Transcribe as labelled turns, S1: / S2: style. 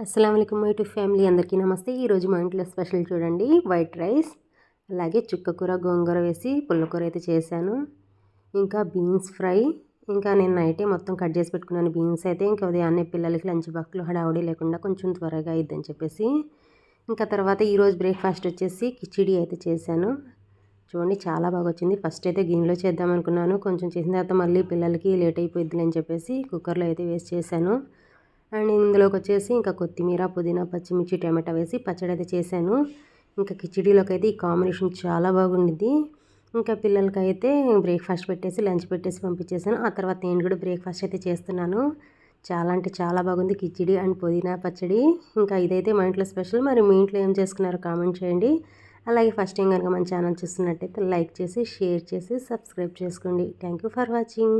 S1: అస్సలం అయికం YouTube family అందరికీ నమస్తే. ఈరోజు మా ఇంట్లో స్పెషల్ చూడండి, వైట్ రైస్ అలాగే చుక్కకూర గోంగూర వేసి పుల్లకూర అయితే చేశాను. ఇంకా బీన్స్ ఫ్రై. ఇంకా నేను నైటే మొత్తం కట్ చేసి పెట్టుకున్నాను బీన్స్ అయితే. ఇంకా ఉదయాన్నే పిల్లలకి లంచ్ బాక్స్లో హడావుడి లేకుండా కొంచెం త్వరగా అయిద్దని చెప్పేసి. ఇంకా తర్వాత ఈరోజు బ్రేక్ఫాస్ట్ వచ్చేసి కిచిడి అయితే చేశాను. చూడండి చాలా బాగా వచ్చింది. ఫస్ట్ అయితే గిన్నెలో చేద్దాం అనుకున్నాను, కొంచెం చేసిన తర్వాత మళ్ళీ పిల్లలకి లేట్ అయిపోయిద్దిలే అని చెప్పేసి కుక్కర్లో అయితే వేసి చేశాను. అండ్ ఇందులోకి వచ్చేసి ఇంకా కొత్తిమీర, పుదీనా, పచ్చిమిర్చి, టమాటా వేసి పచ్చడి అయితే చేశాను. ఇంకా కిచిడీలోకి అయితే ఈ కాంబినేషన్ చాలా బాగుండిద్ది. ఇంకా పిల్లలకైతే బ్రేక్ఫాస్ట్ పెట్టేసి లంచ్ పెట్టేసి పంపించేసాను. ఆ తర్వాత నేను కూడా బ్రేక్ఫాస్ట్ అయితే చేస్తున్నాను. చాలా అంటే చాలా బాగుంది కిచిడి అండ్ పుదీనా పచ్చడి. ఇంకా ఇదైతే మా ఇంట్లో స్పెషల్. మరి మీ ఇంట్లో ఏం చేసుకున్నారో కామెంట్ చేయండి. అలాగే ఫస్ట్ టైం కనుక మన ఛానల్ చూస్తున్నట్టయితే లైక్ చేసి, షేర్ చేసి, సబ్స్క్రైబ్ చేసుకోండి. Thank you for watching.